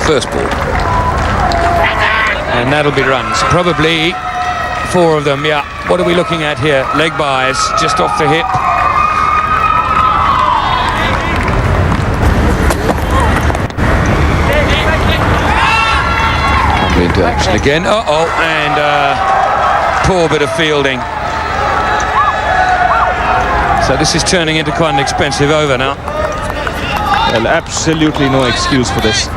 first ball. And that'll be runs. Probably 4 of them, yeah. What are we looking at here? Leg byes, just off the hip. Into action again. And poor bit of fielding. So this is turning into quite an expensive over now. Well, absolutely no excuse for this.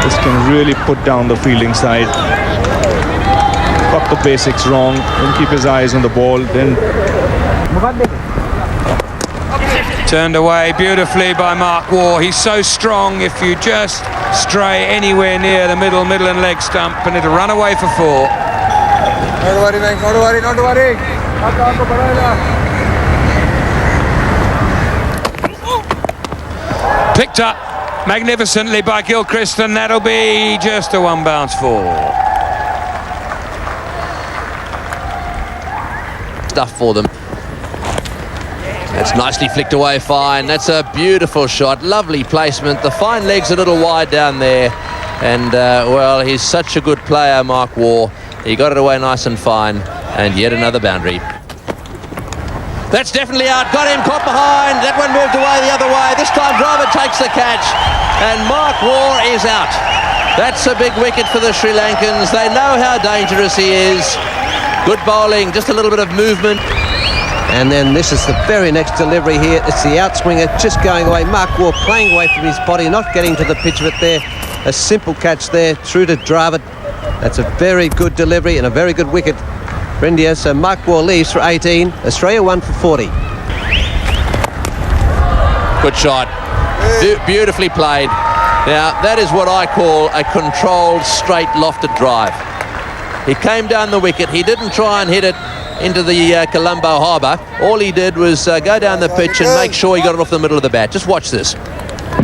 This can really put down the fielding side. Got the basics wrong. Didn't keep his eyes on the ball. Then turned away beautifully by Mark Waugh. He's so strong. If you just stray anywhere near the middle and leg stump, and it'll run away for 4. Not worry, man. Not worry. Not worry. Picked up magnificently by Gilchrist, and that'll be just a 1 bounce 4. Stuff for them. That's nicely flicked away fine. That's a beautiful shot. Lovely placement. The fine leg's a little wide down there. And, well, he's such a good player, Mark Waugh. He got it away nice and fine. And yet another boundary. That's definitely out. Got him, caught behind. That one moved away the other way. This time Dravid takes the catch. And Mark Waugh is out. That's a big wicket for the Sri Lankans. They know how dangerous he is. Good bowling, just a little bit of movement. And then this is the very next delivery here. It's the outswinger just going away. Mark Waugh playing away from his body, not getting to the pitch of it there. A simple catch there through to Dravid. That's a very good delivery and a very good wicket for India. So Mark Waugh leaves for 18. Australia 1 for 40. Good shot. Beautifully played. Now, that is what I call a controlled, straight, lofted drive. He came down the wicket. He didn't try and hit it into the Colombo harbour. All he did was go down the pitch and make sure he got it off the middle of the bat. Just watch this.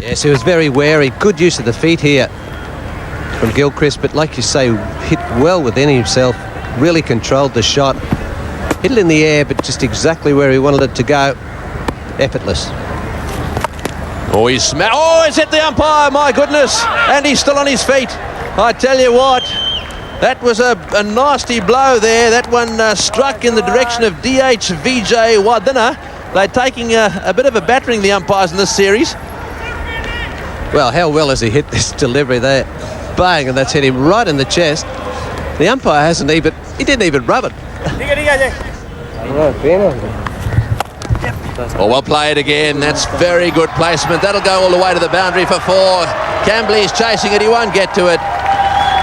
Yes, he was very wary. Good use of the feet here from Gilchrist, but like you say, hit well within himself. Really controlled the shot. Hit it in the air, but just exactly where he wanted it to go. Effortless. Oh, he's hit the umpire, my goodness. And he's still on his feet. I tell you what, that was a nasty blow there. That one struck in the direction of DH Vijay Wadana. They're taking a bit of a battering, the umpires, in this series. Well, how well has he hit this delivery there? Bang, and that's hit him right in the chest. The umpire he didn't even rub it. Oh, well played again. That's very good placement. That'll go all the way to the boundary for 4. Cambley's chasing it. He won't get to it.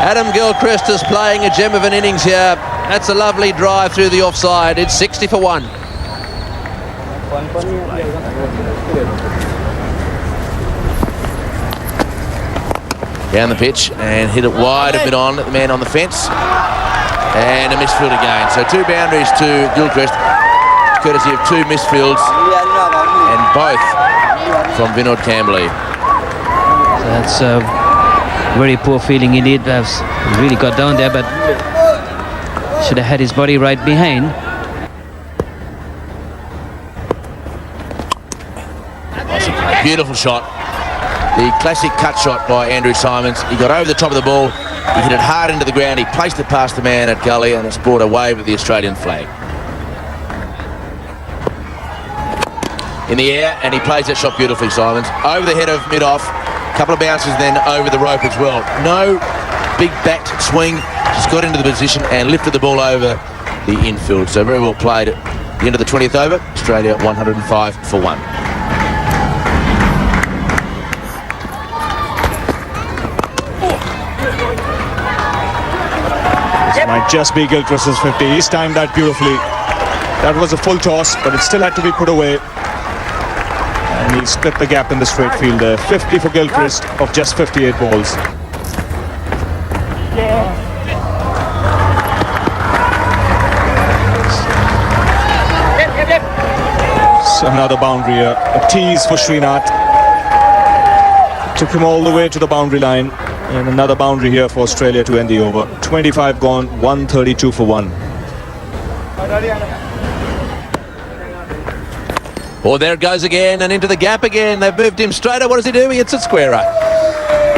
Adam Gilchrist is playing a gem of an innings here. That's a lovely drive through the offside. It's 60 for 1. Down the pitch and hit it wide a bit on the man on the fence. And a misfield again. So 2 boundaries to Gilchrist, courtesy of 2 misfields, and both from Vinod Cambley. So that's very poor feeling indeed. He really got down there, but should have had his body right behind. That's a beautiful shot. The classic cut shot by Andrew Symonds. He got over the top of the ball. He hit it hard into the ground. He placed it past the man at gully, and it's brought a wave of the Australian flag. In the air, and he plays that shot beautifully, Symonds. Over the head of mid-off. Couple of bounces then over the rope as well. No big backed swing. Just got into the position and lifted the ball over the infield. So very well played at the end of the 20th over. Australia 105 for 1. this might just be Gilchrist's 50. He's timed that beautifully. That was a full toss, but it still had to be put away. And he split the gap in the straight field there. 50 for Gilchrist of just 58 balls. So another boundary here. A tease for Srinath. Took him all the way to the boundary line. And another boundary here for Australia to end the over. 25 gone, 132 for 1. Oh, there it goes again, and into the gap again. They've moved him straighter. What does he do? He hits it squarer.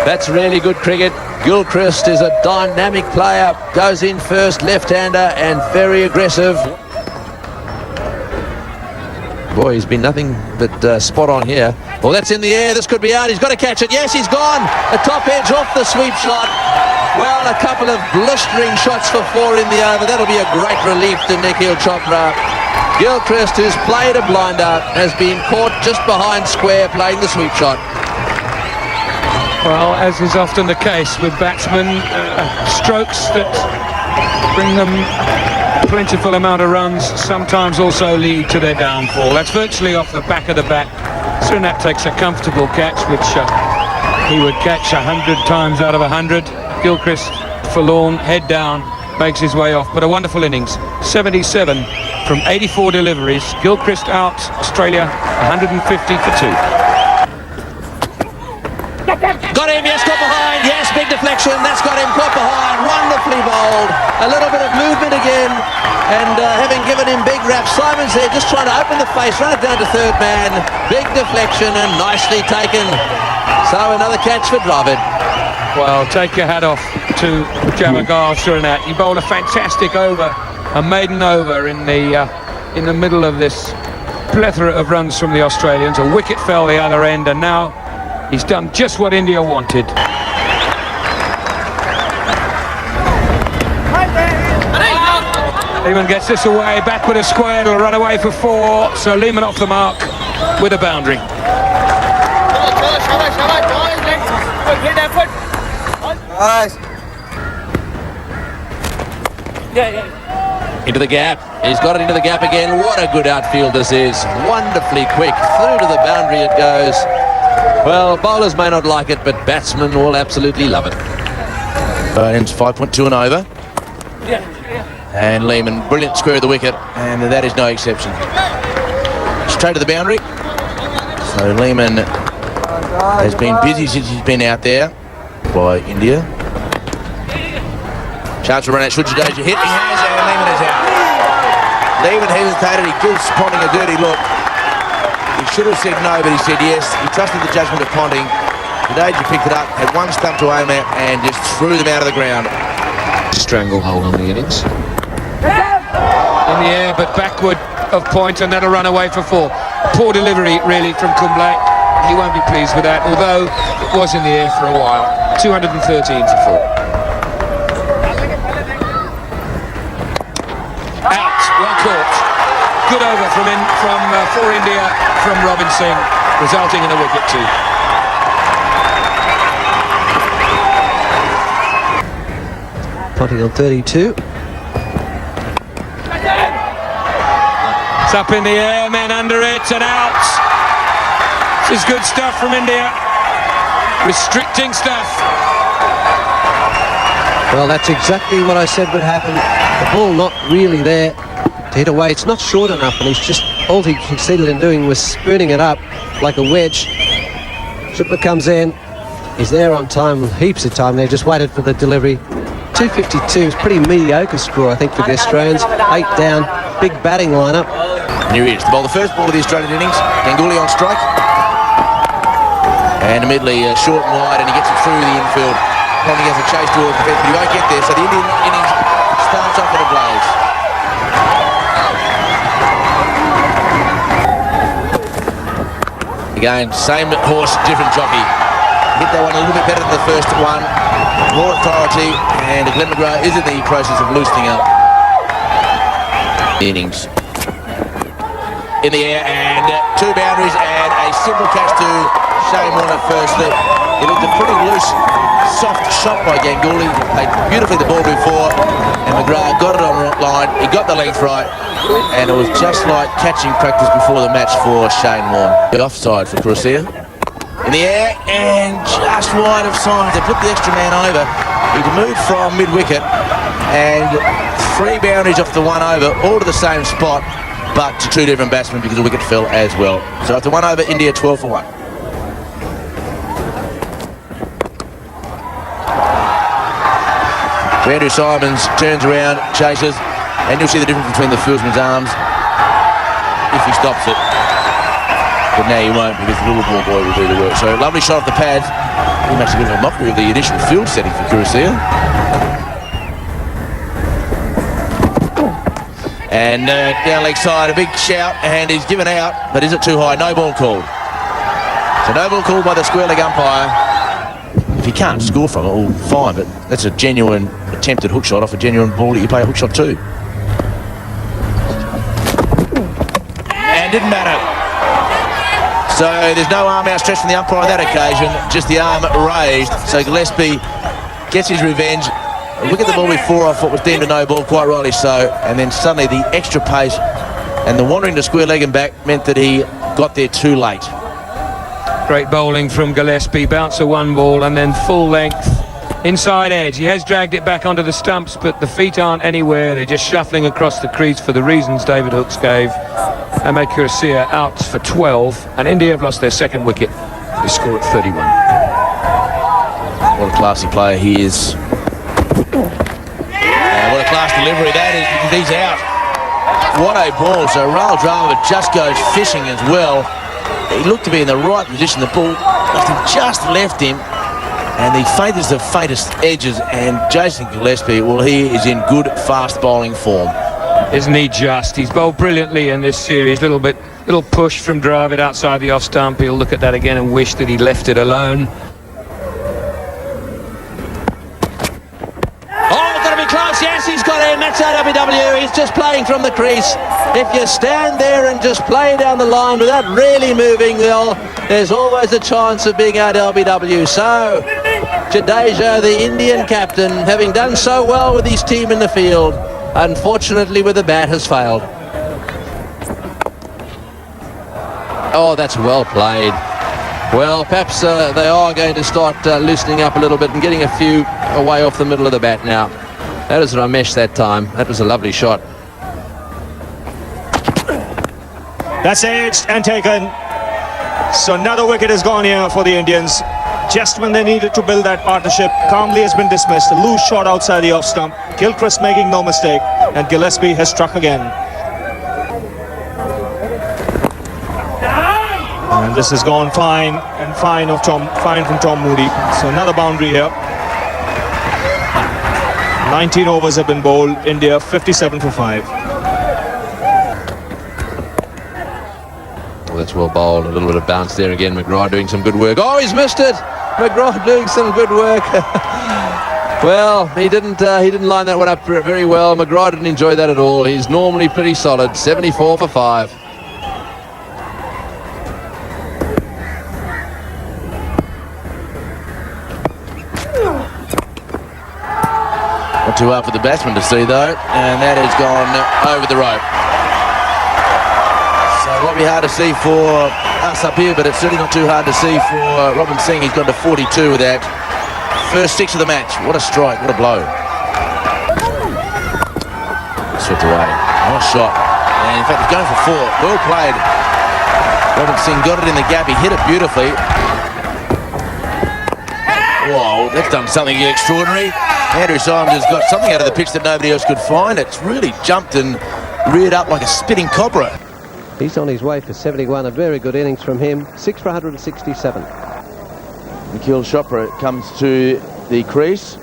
That's really good cricket. Gilchrist is a dynamic player. Goes in first, left-hander, and very aggressive. Boy, he's been nothing but spot on here. Well, that's in the air. This could be out. He's got to catch it. Yes, he's gone. The top edge off the sweep shot. Well, a couple of blistering shots for 4 in the over. That'll be a great relief to Nikhil Chopra. Gilchrist, who's played a blinder, has been caught just behind square playing the sweep shot. Well, as is often the case with batsmen, strokes that bring them a plentiful amount of runs sometimes also lead to their downfall. That's virtually off the back of the bat. Srinath takes a comfortable catch, which he would catch 100 times out of 100. Gilchrist, forlorn, head down, makes his way off. But a wonderful innings. 77 from 84 deliveries. Gilchrist out, Australia 150 for 2. Got him, yes, caught behind, yes, big deflection, that's got him, caught behind, wonderfully bowled, a little bit of movement again, and having given him big raps, Symonds there just trying to open the face, run it down to third man, big deflection and nicely taken, so another catch for Dravid. Well, take your hat off to Jamagal Srinath. He bowled a fantastic over, a maiden over in the middle of this plethora of runs from the Australians, a wicket fell the other end, and now he's done just what India wanted. Lehman gets this away, back with a square, it'll run away for 4, so Lehman off the mark with a boundary. Into the gap, he's got it into the gap again, what a good outfield this is, wonderfully quick, through to the boundary it goes. Well, bowlers may not like it, but batsmen will absolutely love it. It's 5.2 and over. And Lehman, brilliant square of the wicket, and that is no exception. Straight to the boundary. So Lehman has been busy since he's been out there by India. Chance to run out, should you hit? He has, and Lehman is out. Lehman hesitated, he gives Ponting a dirty look. He should have said no, but he said yes. He trusted the judgment of Ponting. Jadeja picked it up, had one stump to aim at, and just threw them out of the ground. Stranglehold on the innings. In the air, but backward of point, and that'll run away for 4. Poor delivery, really, from Kumble. He won't be pleased with that, although it was in the air for a while. 213 for 4. Out, well caught. Good over for India from Robin Singh, resulting in a wicket too. Ponting on 32. It's up in the air, men under it, and out. This is good stuff from India. Restricting stuff. Well, that's exactly what I said would happen. The ball not really there to hit away. It's not short enough, and he's just, all he succeeded in doing was spooning it up like a wedge. Chopra comes in. He's there on time, heaps of time there, just waited for the delivery. 252 is pretty mediocre score, I think, for the Australians. 8 down, big batting lineup. And here he is, the first ball of the Australian innings. Ganguly on strike. And immediately short and wide, and he gets it through the infield. Ponting has a chase towards the fence, but he won't get there, so the Indian innings starts off in a blaze. Again, same horse, different jockey. Hit that one a little bit better than the first one. More authority, and Glenn McGrath is in the process of loosening up. Innings. In the air, and 2 boundaries, and a simple catch to Shane Warner firstly. It looked a pretty loose, soft shot by Ganguly. He played beautifully the ball before, and McGrath got it on the line. He got the length right, and it was just like catching practice before the match for Shane Warne. The offside for Prasad. In the air, and just wide of Symonds. They put the extra man over. He moved from mid-wicket, and 3 boundaries off the 1 over, all to the same spot, but to 2 different batsmen because the wicket fell as well. So after 1 over, India 12 for 1. Andrew Symonds turns around, chases, and you'll see the difference between the fieldsman's arms if he stops it. But now he won't, because the little ball boy will do the work. So lovely shot off the pad. He makes a bit of a mockery of the initial field setting for Curacao. And down leg side, a big shout, and he's given out, but is it too high? No ball called. So no ball called by the square leg umpire. If he can't score from it, well, fine, but that's a genuine attempted hook shot off a genuine ball that you play a hook shot to. And didn't matter. So there's no arm outstretched from the umpire on that occasion, just the arm raised. So Gillespie gets his revenge. Look at the ball before off what was deemed a no ball, quite rightly so, and then suddenly the extra pace and the wandering to square leg and back meant that he got there too late. Great bowling from Gillespie, bouncer one ball and then full length inside edge. He has dragged it back onto the stumps, but the feet aren't anywhere. They're just shuffling across the crease for the reasons David Hooks gave. M.S.K out for 12, and India have lost their second wicket. They score at 31. What a classy player he is. What a class delivery that is, because he's out. What a ball. So Rahul Dravid just goes fishing as well. He looked to be in the right position. The ball must have just left him, and the faintest of faintest edges, and Jason Gillespie, well, he is in good fast bowling form. Isn't he just? He's bowled brilliantly in this series. Little push from Dravid outside the off stump. He'll look at that again and wish that he left it alone. Yes, he's got him. That's RWW. He's just playing from the crease. If you stand there and just play down the line without really moving, well, there's always a chance of being out LBW. So, Jadeja, the Indian captain, having done so well with his team in the field, unfortunately with the bat has failed. Oh, that's well played. Well, perhaps they are going to start loosening up a little bit and getting a few away off the middle of the bat now. That was Ramesh that time. That was a lovely shot. That's edged and taken. So another wicket is gone here for the Indians. Just when they needed to build that partnership, calmly has been dismissed. A loose shot outside the off stump. Gilchrist making no mistake, and Gillespie has struck again. And this has gone fine, and fine from Tom Moody. So another boundary here. 19 overs have been bowled. India 57 for 5. Well, that's well bowled. A little bit of bounce there again. McGrath doing some good work. Oh, he's missed it. McGrath doing some good work. Well, he didn't line that one up very well. McGrath didn't enjoy that at all. He's normally pretty solid. 74 for 5. Not too hard for the batsman to see though, and that has gone over the rope. So it won't be hard to see for us up here, but it's certainly not too hard to see for Robin Singh. He's gone to 42 with that. First 6 of the match. What a strike, what a blow. Swept away. Nice shot. And in fact, he's going for 4. Well played. Robin Singh got it in the gap. He hit it beautifully. Whoa, that's done something extraordinary. Andrew Symonds has got something out of the pitch that nobody else could find. It's really jumped and reared up like a spitting cobra. He's on his way for 71. A very good innings from him. 6 for 167. Nikhil Chopra comes to the crease.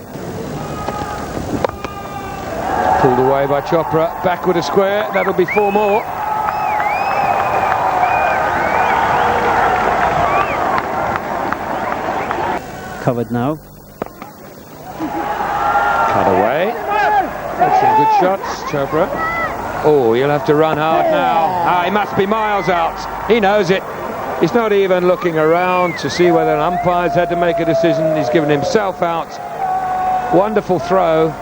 Pulled away by Chopra. Backward a square. That'll be 4 more. Covered now. Cut away. That's some good shots, Chopra. Oh, he'll have to run hard now. He must be miles out. He knows it. He's not even looking around to see whether an umpire's had to make a decision. He's given himself out. Wonderful throw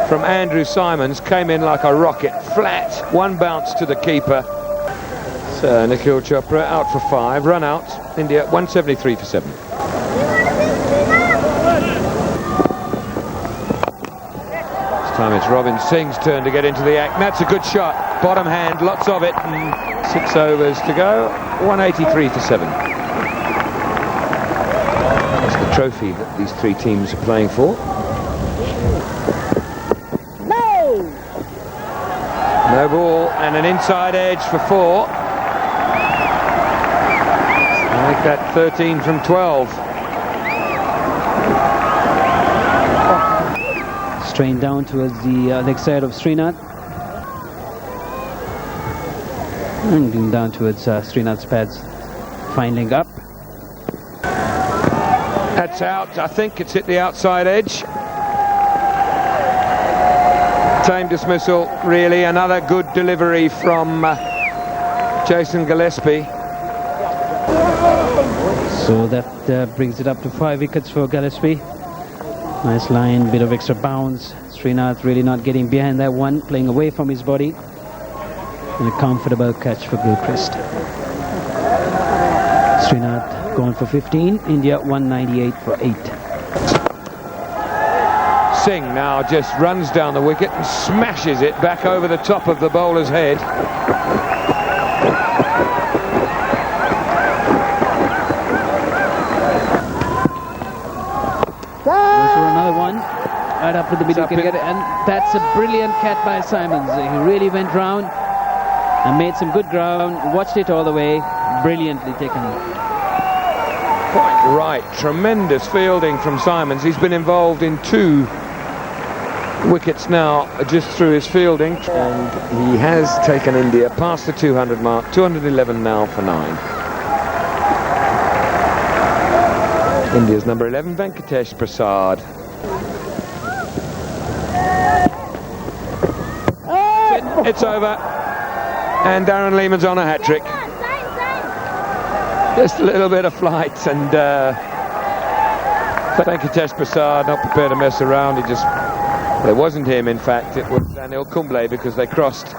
from Andrew Symonds. Came in like a rocket. Flat. 1 bounce to the keeper. So Nikhil Chopra out for 5. Run out. India 173 for 7. Time it's Robin Singh's turn to get into the act. That's a good shot. Bottom hand, lots of it. And 6 overs to go. 183 for 7. That's the trophy that these 3 teams are playing for. No ball and an inside edge for 4. Make that 13 from 12. Strain down towards the leg side of Srinath. And down towards Srinath's pads. Fine leg up. That's out. I think it's hit the outside edge. Same dismissal, really. Another good delivery from Jason Gillespie. So that brings it up to 5 wickets for Gillespie. Nice line, bit of extra bounce. Srinath really not getting behind that one, playing away from his body. And a comfortable catch for Gilchrist. Srinath gone for 15, India 198 for 8. Singh now just runs down the wicket and smashes it back over the top of the bowler's head. Goes for another one, right up to the middle wicket, and that's a brilliant catch by Symonds. He really went round and made some good ground, watched it all the way, brilliantly taken. Quite right, tremendous fielding from Symonds. He's been involved in 2 wickets now just through his fielding, and he has taken India past the 200 mark, 211 now for 9. India's number 11, Venkatesh Prasad. It's over, and Darren Lehmann's on a hat-trick. Just a little bit of flight, and Venkatesh Prasad not prepared to mess around. It wasn't him, in fact, it was Anil Kumble, because they crossed